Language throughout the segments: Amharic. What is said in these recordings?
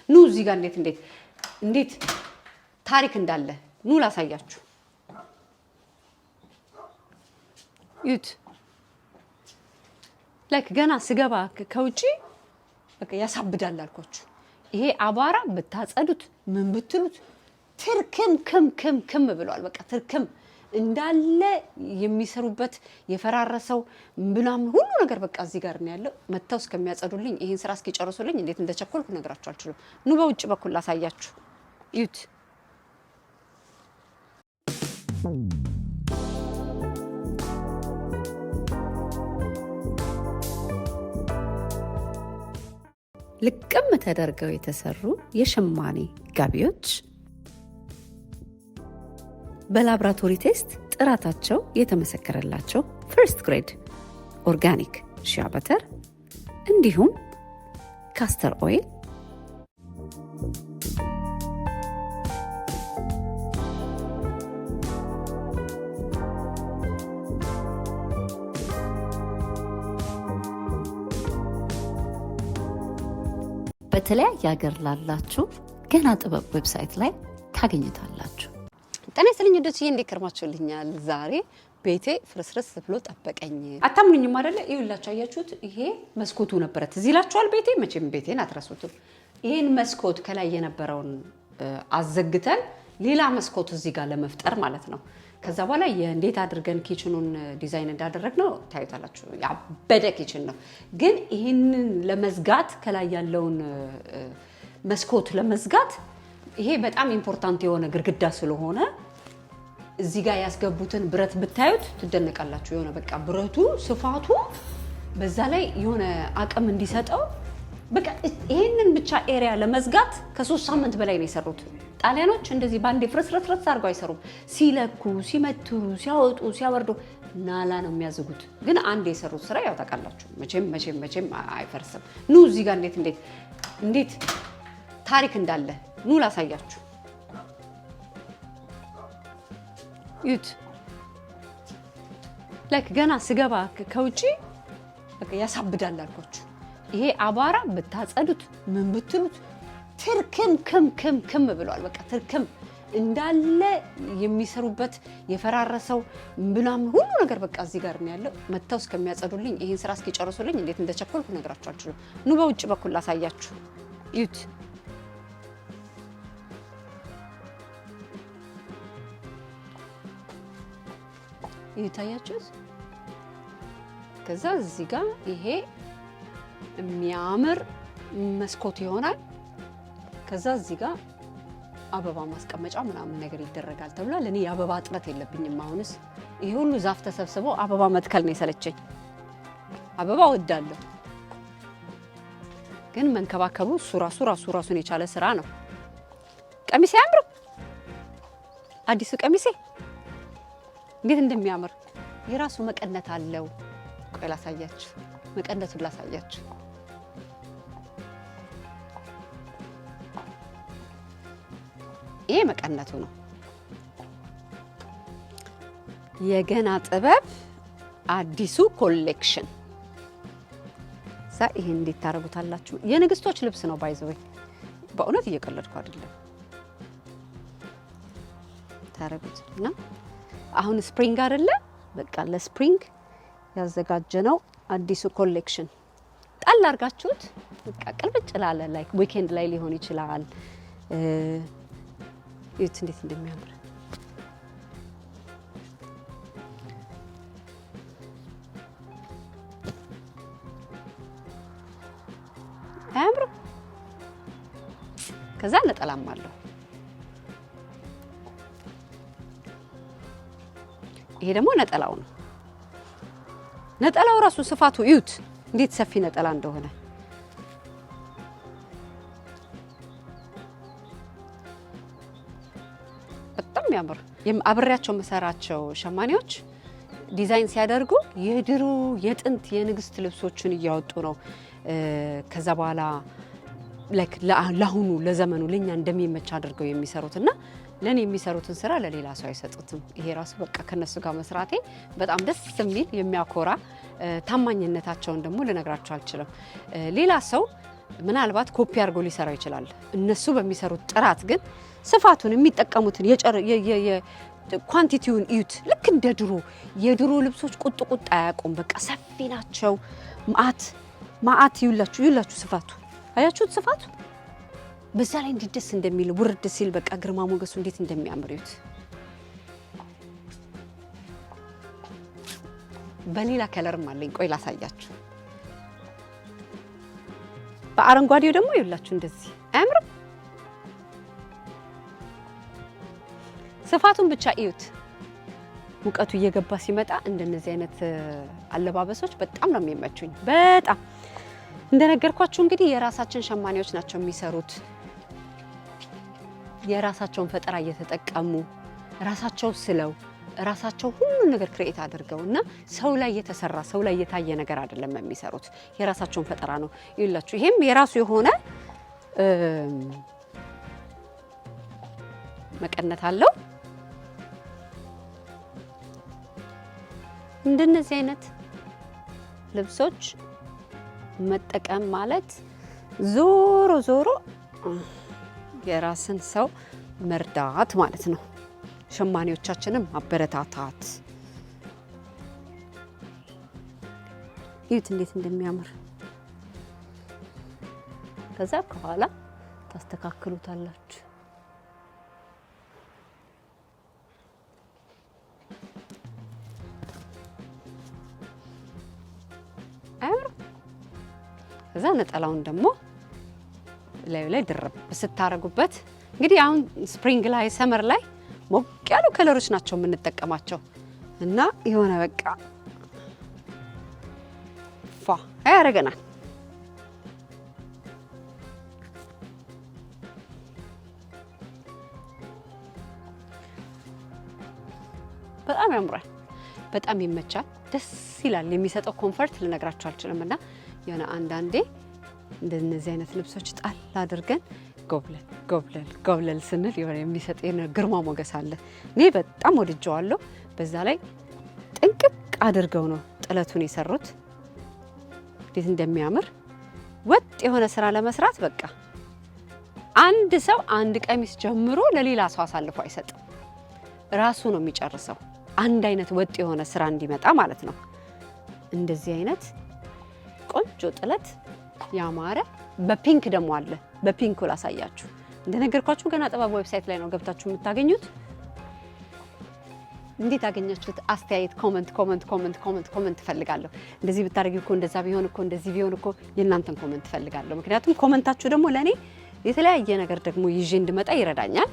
ኑ እዚህ ጋር እንዴት ታሪክ እንዳለ ኑ ላሳያችሁ ዩት ላይክ ገና ስገባ ከውጪ በቃ ያሳብዳል አልኳችሁ ይሄ አባራ ብታጸዱት ምን ብትሉት ትርክም ብሏል በቃ ትርክም እንዳለ የሚሰሩበት የፈራረሰው ምናምን ሁሉ ነገር በቃ እዚህ ጋር ነው ያለው መተው እስከሚያጸዱልኝ ይሄን ስራ እስኪጨርሱልኝ እንዴት እንደቸኮልኩ ነግራችሁ አልችልም ኑ በውጭ በኩል ላሳያችሁ ዩት ልቅም ተደርገው የተሰሩ የሸማኔ ጋቢዎች በላብራቶሪ ቴስት ጥራታቸው የተመሰከረላቸው ፈርስት ግሬድ ኦርጋኒክ ሺያ በተር እንዲሁም ካስተር ኦይል በተለያየ ሀገር ላላችሁ ገና ጥበብ ዌብሳይት ላይ ታገኙታላችሁ። ጤና ይስጥልኝ ወዳጆቼ እንዴት ከርማችሁልኛል? ዛሬ ቤቴ ፍርስርስ ብሎ ጠበቀኝ። አታምኑኝም አይደለ? ይኸውላችሁ አያችሁት? ይሄ መስኮቱ ነበረ። ትዝ ይላችኋል ቤቴ? መቼም ቤቴን አትረሱትም። ይሄን መስኮት ከላይ የነበረውን አዘግተን ሌላ መስኮት እዚህ ጋር ለመፍጠር ማለት ነው። ከዛ በኋላ እንዴት አድርገን ኪችኑን ዲዛይን እንዳደረግነው ታዩታላችሁ። ያበደ ኪችን ነው። ግን ይሄንን ለመዝጋት ከላይ ያለውን መስኮት ለመዝጋት ይሄ በጣም ኢምፖርታንት የሆነ ግድግዳ ስለሆነ እዚህ ጋር ያስገቡትን ብረት ብታዩት ትደነቃላችሁ። የሆነ በቃ ብረቱ ስፋቱ በዛ ላይ የሆነ አቅም እንዲሰጠው በቃ ይሄንን ብቻ ኤሪያ ለመዝጋት ከ3 ሳምንት በላይ ነው የሰሩት። ጣሊያኖች እንደዚህ ባንዴ ፍርስርስ አድርገው አይሰሩም። ሲለኩ፣ ሲመትሩ፣ ሲያወጡ፣ ሲያወርዱ ናላ ነው የሚያዝጉት። ግን አንድ የሰሩት ስራ ያው ታውቃላችሁ መቼም አይፈርስም። ኑ እዚህ ጋር እንዴት ታሪክ እንዳለ ኑ ላሳያችሁ ዩት ላይክ ገና ስገባ ከውጪ በቃ ያሳብዳል አልኳችሁ ይሄ አባራ ብታጸዱት ምን ብትሉት ትርክም ብሏል በቃ ትርክም እንዳለ የሚሰሩበት የፈራረሰው ምናምን ሁሉ ነገር በቃ እዚህ ጋር ነው ያለው መተው እስከሚያጸዱልኝ ይሄን ስራ እስኪጨርሱልኝ እንዴት እንደቸኮልኩ ነግራችሁ አልችልም ኑ በውጭ በኩል ላሳያችሁ ዩት ይታያችሁስ ከዛ እዚህ ጋር ይሄ የሚያምር መስኮት ይሆናል ከዛ እዚህ ጋር አበባ ማስቀመጫ ምናምን ነገር ይደረጋል ተብሏል እኔ የአበባ እጥረት የለብኝም አሁንስ ይሄ ሁሉ ዛፍ ተሰብስበው አበባ መትከል ነው የሰለቸኝ አበባ ወዳለሁ ግን መንከባከቡ ራሱን የቻለ ስራ ነው ቀሚሴ ያምር አዲሱ ቀሚሴ እንዴት እንደሚያምር የራሱ መቀነት አለው ቆይ ላሳያችሁ መቀነቱን ላሳያችሁ ይሄ መቀነቱ ነው የገና ጥበብ አዲሱ ኮሌክሽን ይሄ እንዴት ታረጉታላችሁ የንግስቶች ልብስ ነው ባይዘው በእውነት እየቀለድኩ አይደለም ታረጉትና አሁን ስፕሪንግ አይደለ በቃ ለስፕሪንግ ያዘጋጀነው አዲሱ ኮሌክሽን ጣል አርጋችሁት በቃ ቅልብጭ ላለ ላይክ ዊኬንድ ላይ ሊሆን ይችላል እንዴት እንደሚያምር አያምር ከዛ ነጠላም አለው ይሄ ደግሞ ነጠላው ነው ነጠላው ራሱ ስፋቱ እዩት እንዴት ሰፊ ነጠላ እንደሆነ በጣም ያምር አብሬያቸው መሰራቸው ሸማኔዎች ዲዛይን ሲያደርጉ የድሮ የጥንት የንግስት ልብሶችን እያወጡ ነው ከዛ በኋላ ለአሁኑ ለዘመኑ ለኛ እንደሚመች አድርገው የሚሰሩትና ለኔ የሚሰሩትን ስራ ለሌላ ሰው አይሰጡትም ይሄ ራሱ በቃ ከነሱ ጋር መስራቴ በጣም ደስ የሚል የሚያኮራ ታማኝነታቸውን ደግሞ ልነግራችሁ አልችልም ሌላ ሰው ምናልባት ኮፒ አድርጎ ሊሰራው ይችላል። እነሱ በሚሰሩት ጥራት ግን ስፋቱን የሚጠቀሙትን ኳንቲቲውን እዩት። ልክ እንደ የድሮ ልብሶች ቁጥ አያውቁም። በቃ ሰፊ ናቸው። ማአት ይውላችሁ ስፋቱ አያችሁት? ስፋቱ በዛ ላይ እንዴት ደስ እንደሚል ውርድ ሲል በቃ ግርማ ሞገሱ እንዴት እንደሚያምር እዩት። በሌላ ከለርም አለኝ፣ ቆይ ላሳያችሁ። በአረንጓዴው ደግሞ ይውላችሁ እንደዚህ አያምርም? ስፋቱን ብቻ እዩት። ሙቀቱ እየገባ ሲመጣ እንደነዚህ አይነት አለባበሶች በጣም ነው የሚመቹኝ። በጣም እንደነገርኳችሁ እንግዲህ የራሳችን ሸማኔዎች ናቸው የሚሰሩት። የራሳቸውን ፈጠራ እየተጠቀሙ ራሳቸው ስለው ራሳቸው ሁሉን ነገር ክሬኤት አድርገው እና ሰው ላይ የተሰራ ሰው ላይ የታየ ነገር አይደለም የሚሰሩት። የራሳቸውን ፈጠራ ነው ይላችሁ። ይሄም የራሱ የሆነ መቀነት አለው። እንደነዚህ አይነት ልብሶች መጠቀም ማለት ዞሮ የራስን ሰው መርዳት ማለት ነው። ሸማኔዎቻችንም ማበረታታት። እዩት እንዴት እንደሚያምር። ከዛ ከኋላ ታስተካክሉታላችሁ። ከዛ ነጠላውን ደግሞ ላይ ድርብ ስታረጉበት እንግዲህ አሁን ስፕሪንግ ላይ ሰመር ላይ ሞቅ ያሉ ከለሮች ናቸው የምንጠቀማቸው እና የሆነ በቃ ፋ ያደርገናል። በጣም ያምራል፣ በጣም ይመቻል፣ ደስ ይላል። የሚሰጠው ኮምፈርት ልነግራችሁ አልችልም። እና የሆነ አንዳንዴ እንደነዚህ አይነት ልብሶች ጣል አድርገን ጎብለል ስንል የሆነ የሚሰጥ ግርማ ሞገስ አለ። እኔ በጣም ወድጀዋለሁ። በዛ ላይ ጥንቅቅ አድርገው ነው ጥለቱን የሰሩት። እንዴት እንደሚያምር ወጥ የሆነ ስራ ለመስራት በቃ አንድ ሰው አንድ ቀሚስ ጀምሮ ለሌላ ሰው አሳልፎ አይሰጥም። ራሱ ነው የሚጨርሰው። አንድ አይነት ወጥ የሆነ ስራ እንዲመጣ ማለት ነው። እንደዚህ አይነት ቆንጆ ጥለት ያማረ በፒንክ ደግሞ አለ። በፒንኩ ላሳያችሁ። እንደነገርኳችሁ ገና ጥበብ ዌብሳይት ላይ ነው ገብታችሁ የምታገኙት። እንዴት አገኛችሁት? አስተያየት ኮመንት ፈልጋለሁ። እንደዚህ ብታደርጊ እኮ እንደዛ ቢሆን እኮ እንደዚህ ቢሆን እኮ የእናንተን ኮመንት ፈልጋለሁ። ምክንያቱም ኮመንታችሁ ደግሞ ለኔ የተለያየ ነገር ደግሞ ይዤ እንድመጣ ይረዳኛል።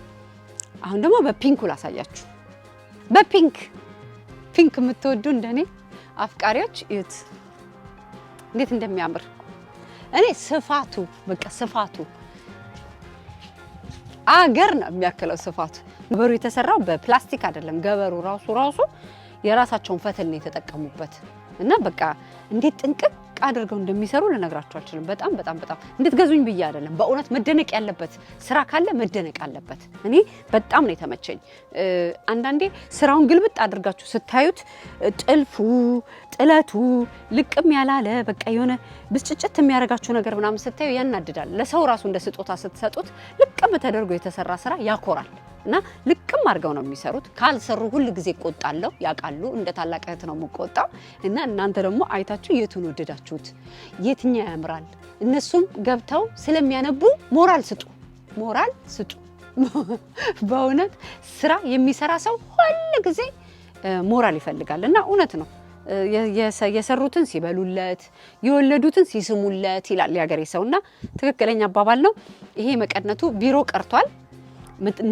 አሁን ደግሞ በፒንኩ ላሳያችሁ። በፒንክ የምትወዱ እንደኔ አፍቃሪዎች እዩት እንዴት እንደሚያምር። እኔ ስፋቱ አገር ነው የሚያክለው ስፋቱ። ገበሩ የተሰራው በፕላስቲክ አይደለም። ገበሩ ራሱ የራሳቸውን ፈትል ነው የተጠቀሙበት እና በቃ እንዴት ጥንቅቅ አድርገው እንደሚሰሩ ልነግራችሁ አልችልም። በጣም እንድትገዙኝ ብዬ አይደለም። በእውነት መደነቅ ያለበት ስራ ካለ መደነቅ አለበት። እኔ በጣም ነው የተመቸኝ። አንዳንዴ ስራውን ግልብጥ አድርጋችሁ ስታዩት ጥለቱ ልቅም ያላለ በቃ የሆነ ብስጭጭት የሚያደርጋችሁ ነገር ምናምን ስታዩ ያናድዳል። ለሰው ራሱ እንደ ስጦታ ስትሰጡት ልቅም ተደርጎ የተሰራ ስራ ያኮራል። እና ልቅም አድርገው ነው የሚሰሩት። ካልሰሩ ሁሉ ጊዜ ቆጣለሁ፣ ያውቃሉ። እንደ ታላቅ እህት ነው የምቆጣው። እና እናንተ ደግሞ አይታችሁ የቱን ወደዳችሁት? የትኛው ያምራል? እነሱም ገብተው ስለሚያነቡ ሞራል ስጡ። በእውነት ስራ የሚሰራ ሰው ሁሉ ጊዜ ሞራል ይፈልጋል። እና እውነት ነው። የሰሩትን ሲበሉለት የወለዱትን ሲስሙለት ይላል የሀገሬ ሰውና ትክክለኛ አባባል ነው። ይሄ መቀነቱ ቢሮ ቀርቷል።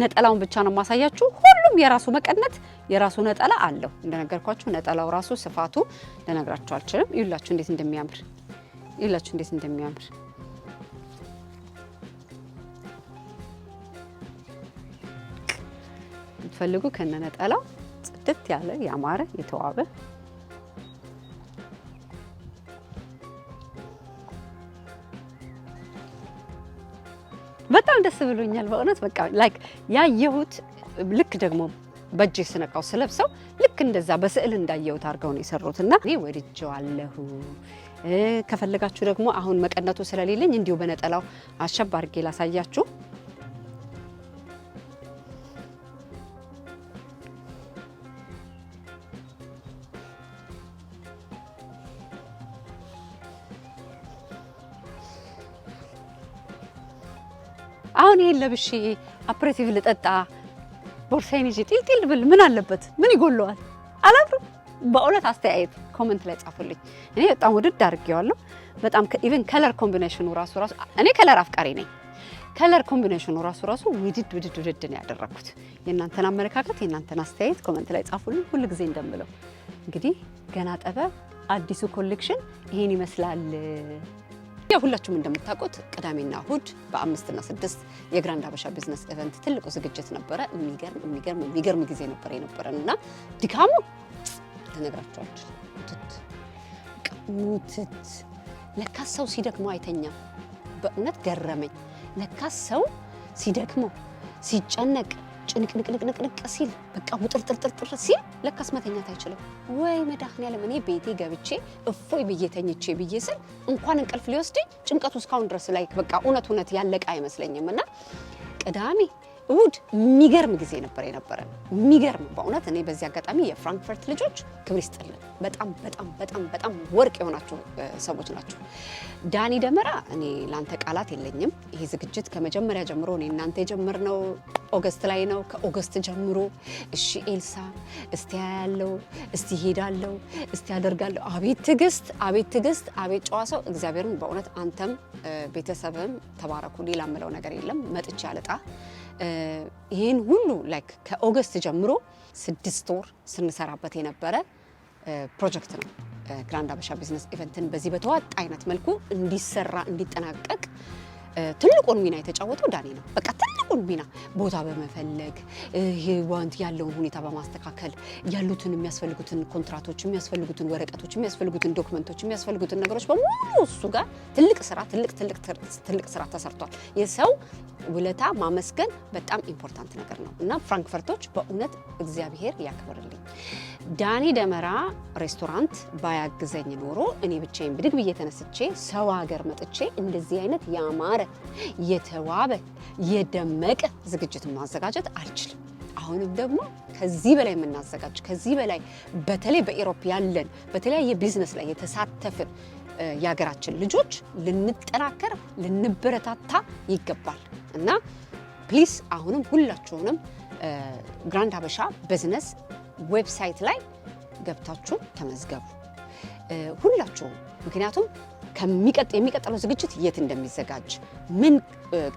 ነጠላውን ብቻ ነው ማሳያችሁ። ሁሉም የራሱ መቀነት የራሱ ነጠላ አለው። እንደነገርኳችሁ ነጠላው ራሱ ስፋቱ ልነግራችሁ አልችልም። ይላችሁ እንዴት እንደሚያምር የምትፈልጉ ከነ ነጠላው ጽድት ያለ ያማረ የተዋበ በጣም ደስ ብሎኛል በእውነት። በቃ ላይክ ያየሁት ልክ ደግሞ በእጄ ስነካው ስለብሰው ልክ እንደዛ በስዕል እንዳየሁት አድርገው ነው የሰሩትና እኔ ወድጄዋለሁ። ከፈለጋችሁ ደግሞ አሁን መቀነቱ ስለሌለኝ እንዲሁ በነጠላው አሸብ አድርጌ ላሳያችሁ። አሁን ይሄን ለብሼ አፕሬቲቭ ልጠጣ ቦርሳዬን ይዤ ጢልጢል ብል ምን አለበት? ምን ይጎለዋል? አላፍርም። በእውነት አስተያየት ኮሜንት ላይ ጻፉልኝ። እኔ በጣም ውድድ አድርጌዋለሁ። በጣም ኢቭን ከለር ኮምቢኔሽኑ ራሱ እኔ ከለር አፍቃሪ ነኝ። ከለር ኮምቢኔሽኑ ራሱ ውድድ ነው ያደረኩት። የእናንተን አመለካከት የእናንተን አስተያየት ኮሜንት ላይ ጻፉልኝ። ሁሉ ጊዜ እንደምለው እንግዲህ ገና ጠበ አዲሱ ኮሌክሽን ይሄን ይመስላል። ያው ሁላችሁም እንደምታውቁት ቅዳሜና እሁድ በ5 እና 6 የግራንድ ሀበሻ ቢዝነስ ኢቨንት ትልቁ ዝግጅት ነበረ። የሚገርም ጊዜ ነበር የነበረንና ድካሙ ተነግራችኋል። ሙትት ለካ ሰው ሲደክመው አይተኛም። በእውነት ገረመኝ። ለካ ሰው ሲደክመው ሲጨነቅ ጭንቅንቅንቅንቅ ሲል በቃ ውጥርጥርጥር ሲል ለካስ መተኛት አይችልም ወይ መድኃኒዓለም። እኔ ቤቴ ገብቼ እፎይ ብዬ ተኝቼ ብዬ ስል እንኳን እንቅልፍ ሊወስደኝ ጭንቀቱ እስካሁን ድረስ ላይ በቃ እውነት ያለቀ አይመስለኝም። እና ቅዳሜ እሁድ የሚገርም ጊዜ ነበር የነበረን። የሚገርም በእውነት እኔ በዚህ አጋጣሚ የፍራንክፈርት ልጆች ክብር ይስጥልን። በጣም ወርቅ የሆናችሁ ሰዎች ናቸው። ዳኒ ደመራ እኔ ላንተ ቃላት የለኝም። ይሄ ዝግጅት ከመጀመሪያ ጀምሮ እኔ እናንተ የጀመርነው ኦገስት ላይ ነው። ከኦገስት ጀምሮ እሺ ኤልሳ እስቲ ያለው እስቲ ሄዳለው እስቲ ያደርጋለሁ። አቤት ትዕግስት፣ አቤት ጨዋ ሰው። እግዚአብሔርን በእውነት አንተም ቤተሰብም ተባረኩ። ሌላ ምለው ነገር የለም። መጥቼ አለጣ ይሄን ሁሉ ላይክ ከኦገስት ጀምሮ 6 ወር ስንሰራበት የነበረ ፕሮጀክት ነው። ግራንድ ሀበሻ ቢዝነስ ኢቨንትን በዚህ በተዋጣ አይነት መልኩ እንዲሰራ እንዲጠናቀቅ ትልቁን ሚና የተጫወተው ዳኒ ነው። በቃ ትልቁን ሚና ቦታ በመፈለግ ዋንት ያለውን ሁኔታ በማስተካከል ያሉትን የሚያስፈልጉትን ኮንትራቶች፣ የሚያስፈልጉትን ወረቀቶች፣ የሚያስፈልጉትን ዶክመንቶች፣ የሚያስፈልጉትን ነገሮች በሙሉ እሱ ጋር ትልቅ ስራ ተሰርቷል። የሰው ውለታ ማመስገን በጣም ኢምፖርታንት ነገር ነው እና ፍራንክፈርቶች በእውነት እግዚአብሔር ያክብርልኝ። ዳኒ ደመራ ሬስቶራንት ባያግዘኝ ኖሮ እኔ ብቻዬን ብድግ ብዬ ተነስቼ ሰው ሀገር መጥቼ እንደዚህ አይነት ያማረ የተዋበ የደመቀ ዝግጅት ማዘጋጀት አልችልም። አሁንም ደግሞ ከዚህ በላይ የምናዘጋጅ ከዚህ በላይ በተለይ በኢሮፕ ያለን በተለያየ ቢዝነስ ላይ የተሳተፍን የሀገራችን ልጆች ልንጠናከር ልንበረታታ ይገባል እና ፕሊስ አሁንም ሁላችሁንም ግራንድ ሀበሻ ቢዝነስ ዌብሳይት ላይ ገብታችሁ ተመዝገቡ ሁላችሁም። ምክንያቱም የሚቀጥለው ዝግጅት የት እንደሚዘጋጅ ምን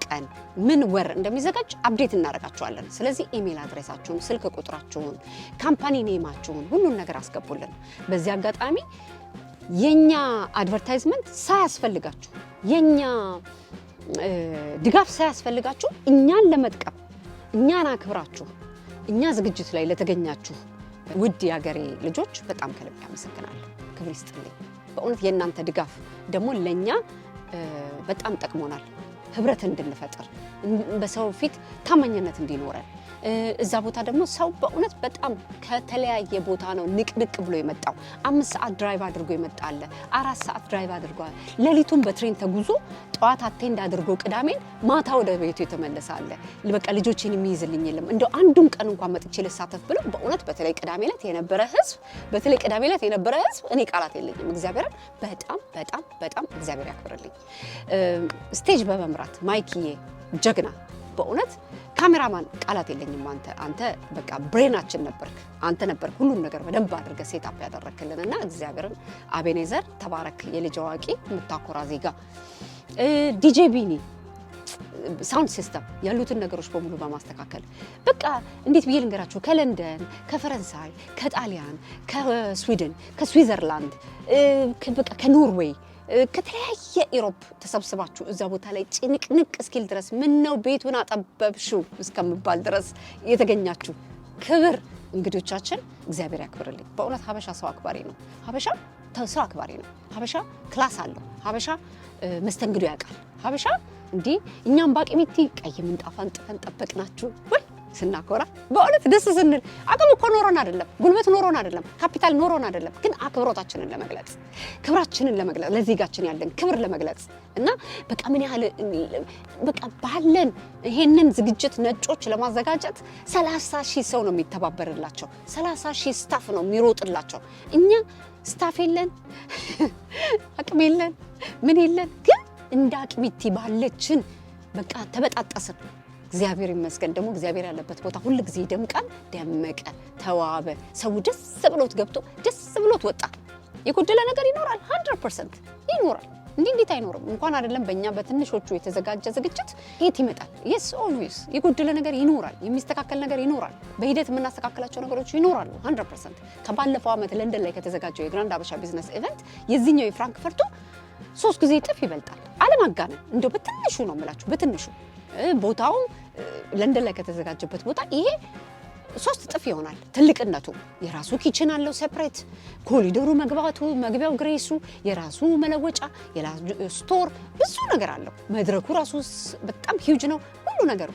ቀን ምን ወር እንደሚዘጋጅ አፕዴት እናደርጋችኋለን። ስለዚህ ኢሜል አድሬሳችሁን፣ ስልክ ቁጥራችሁን፣ ካምፓኒ ኔማችሁን ሁሉን ነገር አስገቡልን። በዚህ አጋጣሚ የኛ አድቨርታይዝመንት ሳያስፈልጋችሁ የኛ ድጋፍ ሳያስፈልጋችሁ እኛን ለመጥቀም እኛን አክብራችሁ እኛ ዝግጅት ላይ ለተገኛችሁ ውድ የሀገሬ ልጆች በጣም ከልብ ያመሰግናለሁ። ክብር ይስጥልኝ። በእውነት የእናንተ ድጋፍ ደግሞ ለኛ በጣም ጠቅሞናል። ህብረት እንድንፈጥር በሰው ፊት ታማኝነት እንዲኖረን እዛ ቦታ ደግሞ ሰው በእውነት በጣም ከተለያየ ቦታ ነው ንቅንቅ ብሎ የመጣው። 5 ሰዓት ድራይቭ አድርጎ ይመጣል፣ 4 ሰዓት ድራይቭ አድርጓል። ሌሊቱን በትሬን ተጉዞ ጠዋት አቴንድ አድርጎ ቅዳሜን ማታ ወደ ቤቱ የተመለሳለ። በቃ ልጆችን የሚይዝልኝ የለም እንደው አንዱን ቀን እንኳን መጥቼ ልሳተፍ ብለው በእውነት በተለይ ቅዳሜ ዕለት የነበረ ህዝብ እኔ ቃላት የለኝም። እግዚአብሔርን በጣም እግዚአብሔር ያክብርልኝ። ስቴጅ በመምራት ማይክዬ ጀግና በእውነት ካሜራማን ቃላት የለኝም። አንተ በቃ ብሬናችን ነበርክ። አንተ ነበርክ ሁሉም ነገር በደንብ አድርገህ ሴት አፕ ያደረክልንና እግዚአብሔርን አቤኔዘር ተባረክ። የልጅ አዋቂ የምታኮራ ዜጋ። ዲጄ ቢኒ ሳውንድ ሲስተም ያሉትን ነገሮች በሙሉ በማስተካከል በቃ እንዴት ብዬ ልንገራችሁ፣ ከለንደን፣ ከፈረንሳይ፣ ከጣሊያን፣ ከስዊድን፣ ከስዊዘርላንድ በቃ ከኖርዌይ ከተለያየ ኢሮፕ ተሰብስባችሁ እዛ ቦታ ላይ ጭንቅንቅ እስኪል ድረስ ምን ነው ቤቱን አጠበብሽው እስከምባል ድረስ የተገኛችሁ ክብር እንግዶቻችን እግዚአብሔር ያክብርልኝ። በእውነት ሀበሻ ሰው አክባሪ ነው። ሀበሻ ሰው አክባሪ ነው። ሀበሻ ክላስ አለው። ሀበሻ መስተንግዶ ያውቃል። ሀበሻ እንዲህ እኛም ባቂሚቲ ቀይ ምንጣፍ አንጥፈን ጠበቅናችሁ ወይ ስናኮራ በእውነት ደስ ስንል አቅም እኮ ኖሮን አይደለም፣ ጉልበት ኖሮን አይደለም፣ ካፒታል ኖሮን አይደለም፣ ግን አክብሮታችንን ለመግለጽ ክብራችንን ለመግለጽ ለዜጋችን ያለን ክብር ለመግለጽ እና በቃ ምን ያህል በቃ ባለን ይሄንን ዝግጅት ነጮች ለማዘጋጀት 30,000 ሰው ነው የሚተባበርላቸው 30,000 ስታፍ ነው የሚሮጥላቸው። እኛ ስታፍ የለን አቅም የለን ምን የለን፣ ግን እንደ አቅሚቲ ባለችን በቃ ተበጣጣስን። እግዚአብሔር ይመስገን ደግሞ እግዚአብሔር ያለበት ቦታ ሁሉ ጊዜ ይደምቃል። ደመቀ፣ ተዋበ፣ ሰው ደስ ብሎት ገብቶ ደስ ብሎት ወጣ። የጎደለ ነገር ይኖራል 100% ይኖራል። እንዴት አይኖርም? እንኳን አይደለም በእኛ በትንሾቹ የተዘጋጀ ዝግጅት የት ይመጣል? yes always የጎደለ ነገር ይኖራል፣ የሚስተካከል ነገር ይኖራል፣ በሂደት የምናስተካክላቸው ነገሮች ይኖራሉ 100%። ከባለፈው ዓመት ለንደን ላይ ከተዘጋጀው የግራንድ አበሻ ቢዝነስ ኢቨንት የዚህኛው የፍራንክፈርቱ 3 ጊዜ እጥፍ ይበልጣል። አለማጋነን እንደው በትንሹ ነው የምላችሁ በትንሹ ቦታው ለንደን ላይ ከተዘጋጀበት ቦታ ይሄ 3 እጥፍ ይሆናል ትልቅነቱ። የራሱ ኪችን አለው ሴፕሬት፣ ኮሪዶሩ መግባቱ መግቢያው ግሬሱ የራሱ መለወጫ የራሱ ስቶር ብዙ ነገር አለው። መድረኩ ራሱ በጣም ሂውጅ ነው ሁሉ ነገሩ።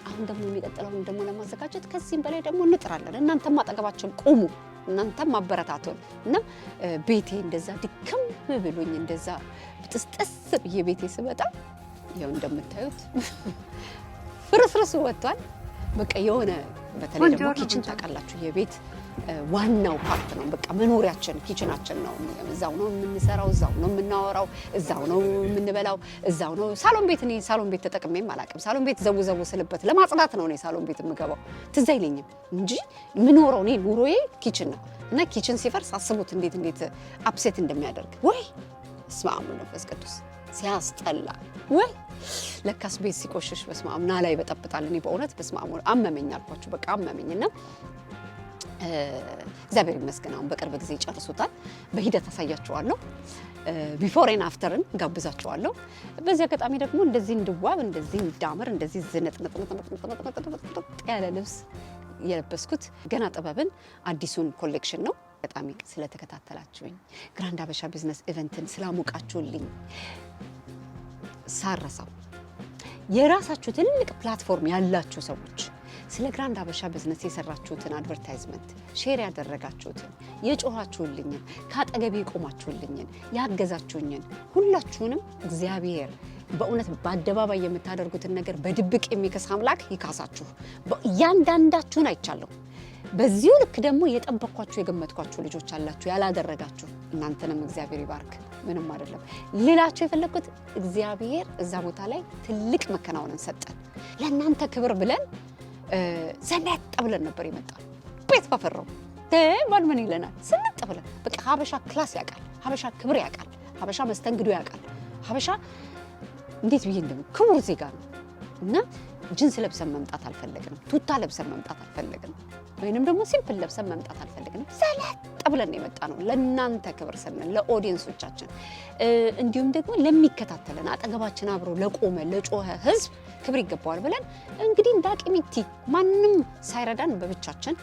አሁን ደግሞ የሚቀጥለውን ደግሞ ለማዘጋጀት ከዚህም በላይ ደግሞ እንጥራለን። እናንተም አጠገባችን ቆሙ፣ እናንተም ማበረታቱን እና ቤቴ እንደዛ ድክም ብሎኝ እንደዛ ብጥስጥስ ብዬ ቤቴ ስመጣ ይኸው እንደምታዩት ፍርስርሱ ወጥቷል። በቃ የሆነ በተለይ ደግሞ ኪችን ታውቃላችሁ የቤት ዋናው ፓርት ነው። በቃ መኖሪያችን ኪችናችን ነው። እዛው ነው የምንሰራው፣ እዛው ነው የምናወራው፣ እዛው ነው የምንበላው፣ እዛው ነው ሳሎን ቤት። እኔ ሳሎን ቤት ተጠቅሜም አላውቅም። ሳሎን ቤት ዘው ስልበት ለማጽዳት ነው እኔ ሳሎን ቤት የምገባው፣ ትዝ አይለኝም እንጂ የምኖረው እኔ ኑሮዬ ኪችን ነው። እና ኪችን ሲፈርስ አስቡት እንዴት አፕሴት እንደሚያደርግ። ወይ በስመ አብ ወመንፈስ ቅዱስ ሲያስጠላ። ወይ ለካስ ቤት ሲቆሽሽ በስመ አብ ና ላይ በጠብጣል። እኔ በእውነት በስመ አብ አመመኝ አልኳችሁ፣ በቃ አመመኝና እግዚአብሔር ይመስገን አሁን በቅርብ ጊዜ ጨርሱታል። በሂደት አሳያችኋለሁ። ቢፎር ኤንድ አፍተርን ጋብዛችኋለሁ። በዚህ አጋጣሚ ደግሞ እንደዚህ እንድዋብ እንደዚህ እንዳምር እንደዚህ ዝነጥነጥ ያለ ልብስ የለበስኩት ገና ጥበብን አዲሱን ኮሌክሽን ነው። በጣም ስለተከታተላችሁኝ ግራንድ አበሻ ቢዝነስ ኢቨንትን ስላሞቃችሁልኝ ሳረሳው የራሳችሁ ትልቅ ፕላትፎርም ያላችሁ ሰዎች ስለ ግራንድ አበሻ ቢዝነስ የሰራችሁትን አድቨርታይዝመንት ሼር ያደረጋችሁትን የጮኻችሁልኝን ከአጠገቤ የቆማችሁልኝን ያገዛችሁኝን ሁላችሁንም እግዚአብሔር በእውነት በአደባባይ የምታደርጉትን ነገር በድብቅ የሚከስ አምላክ ይካሳችሁ። እያንዳንዳችሁን አይቻለሁ። በዚሁ ልክ ደግሞ የጠበቅኳችሁ የገመትኳችሁ ልጆች አላችሁ ያላደረጋችሁ፣ እናንተንም እግዚአብሔር ይባርክ። ምንም አይደለም ሌላችሁ የፈለኩት እግዚአብሔር እዛ ቦታ ላይ ትልቅ መከናወንን ሰጠን። ለእናንተ ክብር ብለን ዘነጥ ብለን ነበር የመጣው። ቤት ባፈራው ማን ምን ይለናል ስንጥ ብለን በቃ ሀበሻ ክላስ ያውቃል፣ ሀበሻ ክብር ያውቃል፣ ሀበሻ መስተንግዶ ያውቃል። ሀበሻ እንዴት ብዬ እንደም ክቡር ዜጋ ነው እና ጅንስ ለብሰን መምጣት አልፈለግንም፣ ቱታ ለብሰን መምጣት አልፈለግንም፣ ወይንም ደግሞ ሲምፕል ለብሰን መምጣት አልፈለግንም። ሰለጥ ብለን የመጣ ነው ለእናንተ ክብር ስንል ለኦዲየንሶቻችን፣ እንዲሁም ደግሞ ለሚከታተለን አጠገባችን አብሮ ለቆመ ለጮኸ ህዝብ ክብር ይገባዋል ብለን እንግዲህ እንዳቅሚቲ ማንም ሳይረዳን በብቻችን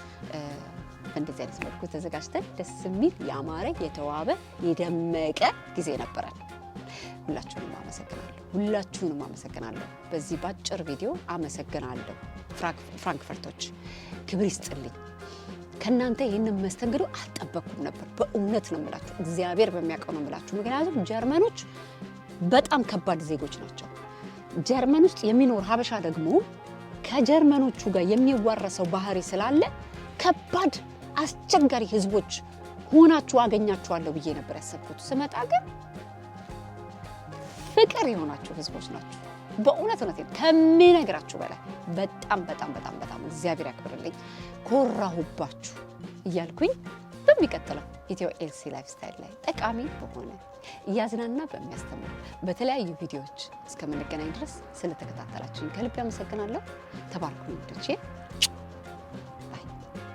በእንደዚህ አይነት መልኩ ተዘጋጅተን ደስ የሚል ያማረ የተዋበ የደመቀ ጊዜ ነበረን። ሁላችሁንም አመሰግናለሁ። በዚህ ባጭር ቪዲዮ አመሰግናለሁ። ፍራንክፈርቶች ክብር ይስጥልኝ። ከናንተ ይህንን መስተንግዶ አልጠበቅኩም ነበር። በእውነት ነው የምላችሁ፣ እግዚአብሔር በሚያውቀው ነው የምላችሁ። ምክንያቱም ጀርመኖች በጣም ከባድ ዜጎች ናቸው። ጀርመን ውስጥ የሚኖር ሀበሻ ደግሞ ከጀርመኖቹ ጋር የሚዋረሰው ባህሪ ስላለ ከባድ አስቸጋሪ ህዝቦች ሆናችሁ አገኛችኋለሁ ብዬ ነበር ያሰብኩት። ስመጣ ግን ፍቅር የሆናችሁ ህዝቦች ናችሁ። በእውነት ከምነግራችሁ በላይ በጣም እግዚአብሔር ያክብርልኝ። ኮራሁባችሁ እያልኩኝ በሚቀጥለው ኢትዮ ኤልሲ ላይፍ ስታይል ላይ ጠቃሚ በሆነ እያዝናና በሚያስተምሩ በተለያዩ ቪዲዮዎች እስከምንገናኝ ድረስ ስለተከታተላችሁኝ ከልብ አመሰግናለሁ። ተባረኩ።